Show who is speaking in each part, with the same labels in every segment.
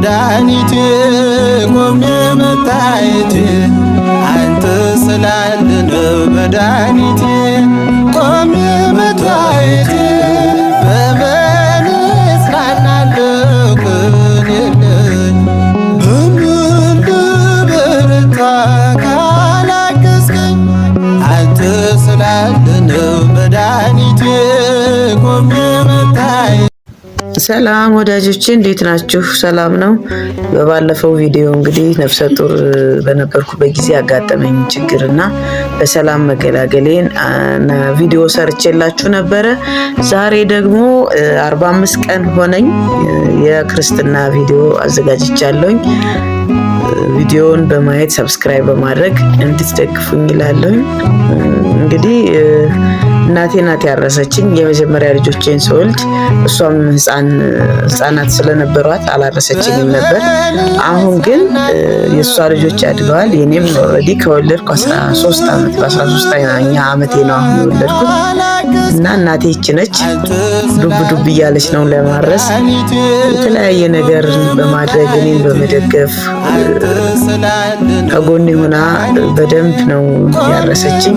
Speaker 1: መድኃኒቴ ቆሜ መታየቴ አንተ ስላለ ነው መድኃኒቴ ቆሜ መታየቴ በምን እጽናናለሁ ቅን የለኝ በምን ልበረታ ካላገዝከኝ አንተ ስላለ ነው መድኃኒቴ ቆሜ መታየቴ።
Speaker 2: ሰላም ወዳጆቼ እንዴት ናችሁ? ሰላም ነው። በባለፈው ቪዲዮ እንግዲህ ነፍሰ ጡር በነበርኩበት ጊዜ ያጋጠመኝ ችግርና በሰላም መገላገሌን ቪዲዮ ሰርቼላችሁ ነበረ። ዛሬ ደግሞ 45 ቀን ሆነኝ የክርስትና ቪዲዮ አዘጋጅቻለሁኝ። ቪዲዮውን በማየት ሰብስክራይብ በማድረግ እንድትደግፉኝ እላለሁኝ። እንግዲህ እናቴ ናት ያረሰችኝ የመጀመሪያ ልጆቼን ስወልድ። እሷም ህፃናት ስለነበሯት አላረሰችኝም ነበር። አሁን ግን የእሷ ልጆች አድገዋል። የኔም ኦልሬዲ ከወለድኩ 13 ዓመት በ13ኛ ዓመቴ ነው አሁን የወለድኩት እና እናቴ ይቺ ነች። ዱብ ዱብ እያለች ነው ለማረስ የተለያየ ነገር በማድረግ እኔን በመደገፍ ከጎኔ ሆና በደንብ ነው ያረሰችኝ።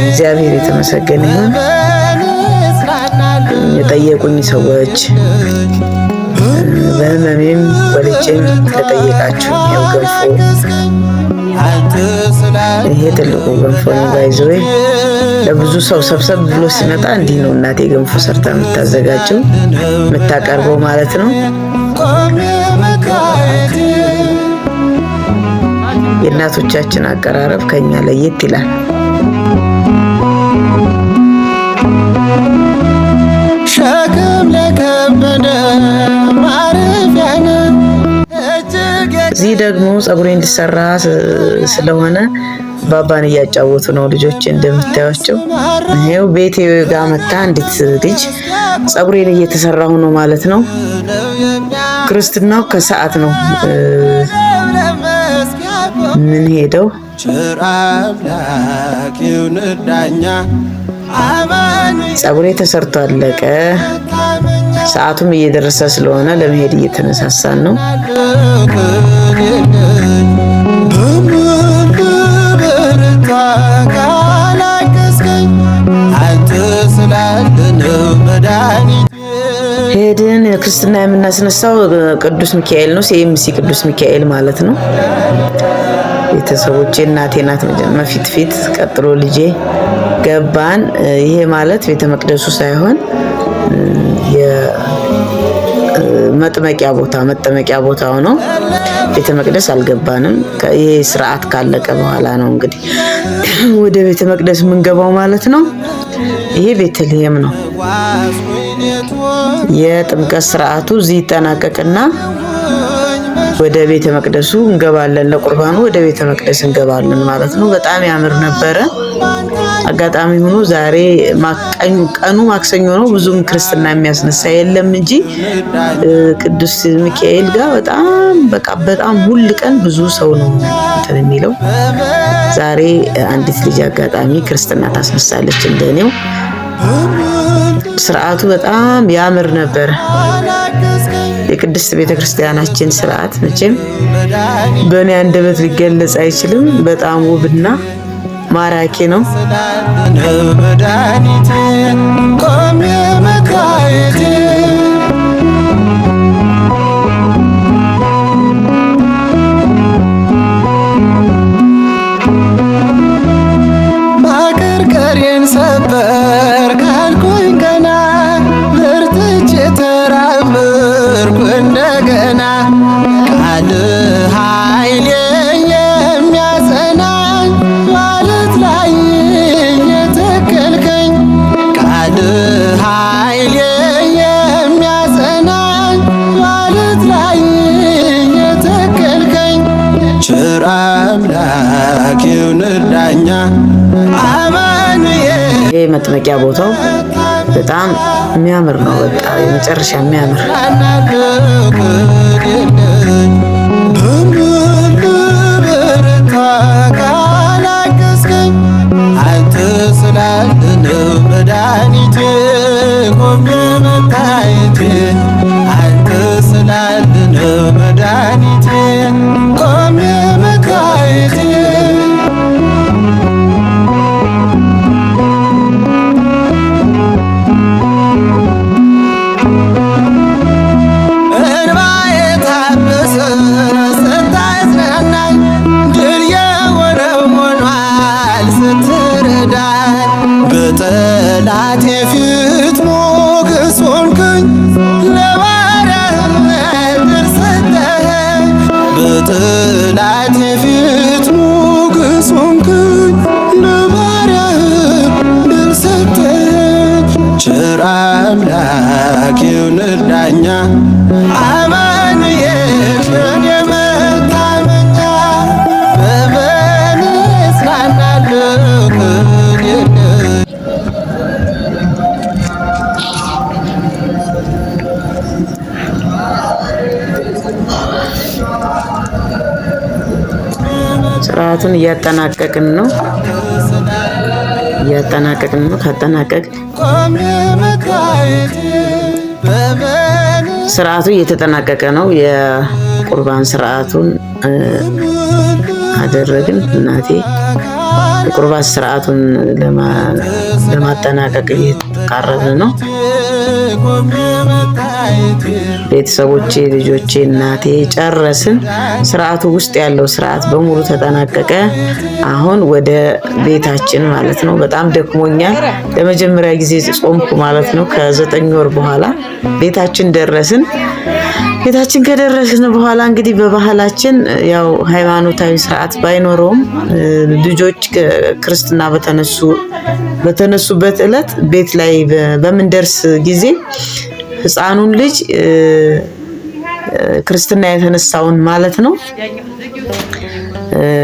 Speaker 2: እግዚአብሔር የተመሰገነ ይሁን። የጠየቁኝ ሰዎች በህመሜም ወልጄም ለጠየቃችሁ ይኸው ገንፎ፣ ይሄ ትልቁ ገንፎ ነው። ባይዘዌ ለብዙ ሰው ሰብሰብ ብሎ ሲመጣ እንዲህ ነው እናቴ ገንፎ ሰርታ የምታዘጋጀው የምታቀርበው ማለት ነው። የእናቶቻችን አቀራረብ ከኛ ለየት ይላል። ሸክም ለከበደ ማረፊያ ነው። እዚህ ደግሞ ፀጉሬ እንዲሰራ ስለሆነ ባባን እያጫወቱ ነው ልጆች እንደምታዩቸው። ይሄው ቤቴ ጋር መጣ እንዴት ልጅ ፀጉሬን እየተሰራሁ ነው ማለት ነው። ክርስትናው ከሰዓት ነው ምን ሄደው ፀጉሬ ተሰርቶ አለቀ። ሰዓቱም እየደረሰ ስለሆነ ለመሄድ እየተነሳሳን ነው። ሄድን። ክርስትና የምናስነሳው ቅዱስ ሚካኤል ነው። ሲኤምሲ ቅዱስ ሚካኤል ማለት ነው። ቤተሰቦቼ እናቴ ናት ፊት ቀጥሎ ልጄ ገባን። ይሄ ማለት ቤተ መቅደሱ ሳይሆን የመጥመቂያ ቦታው ነው። ቤተ መቅደስ አልገባንም። ይሄ ስርዓት ካለቀ በኋላ ነው እንግዲህ ወደ ቤተ መቅደስ የምንገባው ማለት ነው። ይሄ ቤተልሔም ነው። የጥምቀት ስርዓቱ እዚህ ይጠናቀቅና ወደ ቤተ መቅደሱ እንገባለን። ለቁርባኑ ወደ ቤተ መቅደስ እንገባለን ማለት ነው። በጣም ያምር ነበረ። አጋጣሚ ሆኖ ዛሬ ቀኑ ማክሰኞ ነው። ብዙም ክርስትና የሚያስነሳ የለም እንጂ ቅዱስ ሚካኤል ጋር በጣም ሁሉ ቀን ብዙ ሰው ነው እንትን የሚለው። ዛሬ አንዲት ልጅ አጋጣሚ ክርስትና ታስነሳለች እንደኔው። ስርዓቱ በጣም ያምር ነበር። የቅድስት ቤተክርስቲያናችን ስርዓት መቼም በእኔ አንደበት ሊገለጽ አይችልም። በጣም ውብና ማራኪ ነው። ማቀርቀሬን ሰበር ካልኩኝ ገና በርትቼ ተራመድኩ እንደገና ቃል ኃይሌ የሚያጸናኝ ማለት ላይ የተከልከኝ ቃል ኃይሌ የሚያጸናኝ ማለት ላይ የተከልከኝ ቸር አምላክ ይሁን ዳኛ ይሄ መጥመቂያ ቦታው በጣም የሚያምር ነው። በቃ የመጨረሻ የሚያምር አንተ ስላለ ነው መድኃኒቴ ቆሜ መታየቴ አንተ ስላለ ነው
Speaker 1: ሰባኪው ንዳኛ አማኑኤል በኔ መታመኛ በበን እጽናናለሁ ከሌለ
Speaker 2: ስርዓቱን እያጠናቀቅን ነው። ካጠናቀቅ ስርዓቱ እየተጠናቀቀ ነው። የቁርባን ስርዓቱን አደረግን። እናቴ የቁርባን ስርዓቱን ለማጠናቀቅ እየተቃረብን ነው። ቤተሰቦቼ፣ ልጆቼ፣ እናቴ ጨረስን። ስርዓቱ ውስጥ ያለው ስርዓት በሙሉ ተጠናቀቀ። አሁን ወደ ቤታችን ማለት ነው። በጣም ደክሞኛል። ለመጀመሪያ ጊዜ ጾምኩ ማለት ነው። ከ9 ወር በኋላ ቤታችን ደረስን። ቤታችን ከደረስን በኋላ እንግዲህ በባህላችን ያው ሃይማኖታዊ ስርዓት ባይኖረውም ልጆች ክርስትና በተነሱበት ዕለት ቤት ላይ በምንደርስ ጊዜ ህፃኑን ልጅ ክርስትና የተነሳውን ማለት ነው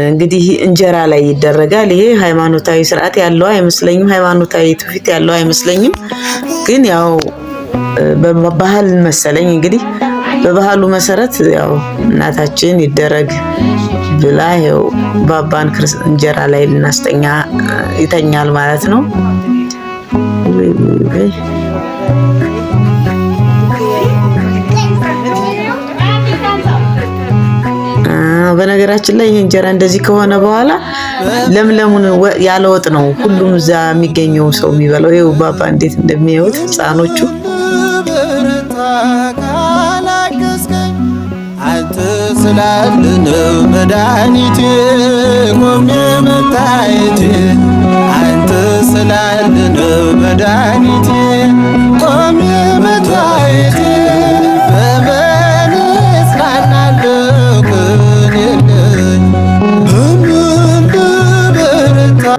Speaker 2: እንግዲህ እንጀራ ላይ ይደረጋል። ይሄ ሃይማኖታዊ ስርዓት ያለው አይመስለኝም፣ ሃይማኖታዊ ትውፊት ያለው አይመስለኝም። ግን ያው በባህል መሰለኝ እንግዲህ በባህሉ መሰረት ያው እናታችን ይደረግ ብላ ያው ባባን እንጀራ ላይ ልናስተኛ ይተኛል ማለት ነው። በነገራችን ላይ ይሄ እንጀራ እንደዚህ ከሆነ በኋላ ለምለሙን ያለ ወጥ ነው ሁሉም እዛ የሚገኘው ሰው የሚበላው። ይሄው ባባ እንዴት እንደሚያዩት ህፃኖቹ
Speaker 1: አንተ ስላለነው መድኃኒቴ ቆሜ መታየቴ አንተ ስላለነው መድኃኒቴ ቆሜ መታየቴ በበን እጽናናለሁ ከሌለኝ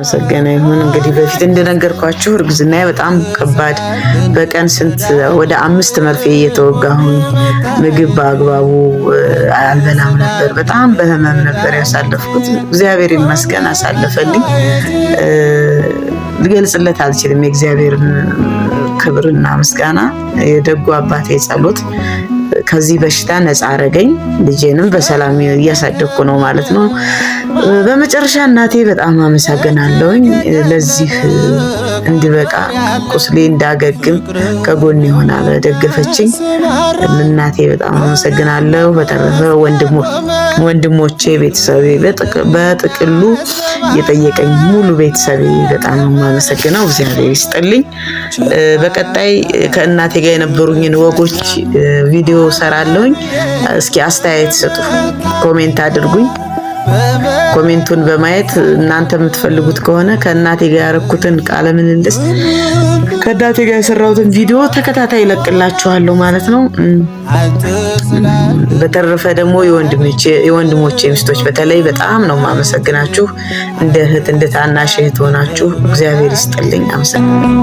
Speaker 2: መሰገነ ይሁን። እንግዲህ በፊት እንደነገርኳችሁ እርግዝናዬ በጣም ከባድ፣ በቀን ወደ 5 መርፌ እየተወጋሁኝ ምግብ በአግባቡ አልበላም ነበር። በጣም በህመም ነበር ያሳለፍኩት። እግዚአብሔር ይመስገን አሳለፈልኝ። ልገልጽለት አልችልም የእግዚአብሔርን ክብርና ምስጋና። የደጉ አባቴ ጸሎት ከዚህ በሽታ ነፃ አረገኝ። ልጄንም በሰላም እያሳደግኩ ነው ማለት ነው። በመጨረሻ እናቴ በጣም አመሰግናለሁኝ ለዚህ እንድበቃ ቁስሌ እንዳገግም ከጎኔ ሆና በደገፈችኝ እናቴ በጣም አመሰግናለሁ። በተረፈ ወንድሞቼ፣ ቤተሰቤ በጥቅሉ የጠየቀኝ ሙሉ ቤተሰቤ በጣም አመሰግናለሁ። እግዚአብሔር ይስጥልኝ። በቀጣይ ከእናቴ ጋር የነበሩኝን ወጎች ቪዲዮ ሰራለሁኝ። እስኪ አስተያየት ስጡ፣ ኮሜንት አድርጉኝ። ኮሜንቱን በማየት እናንተ የምትፈልጉት ከሆነ ከእናቴ ጋር ያረኩትን ቃለ ምልልስ ከእናቴ ጋር የሰራሁትን ቪዲዮ ተከታታይ ይለቅላችኋለሁ ማለት ነው። በተረፈ ደግሞ የወንድሞቼ ሚስቶች በተለይ በጣም ነው የማመሰግናችሁ። እንደ እህት እንደ ታናሽ እህት ሆናችሁ እግዚአብሔር ይስጥልኝ። አመሰግናለሁ።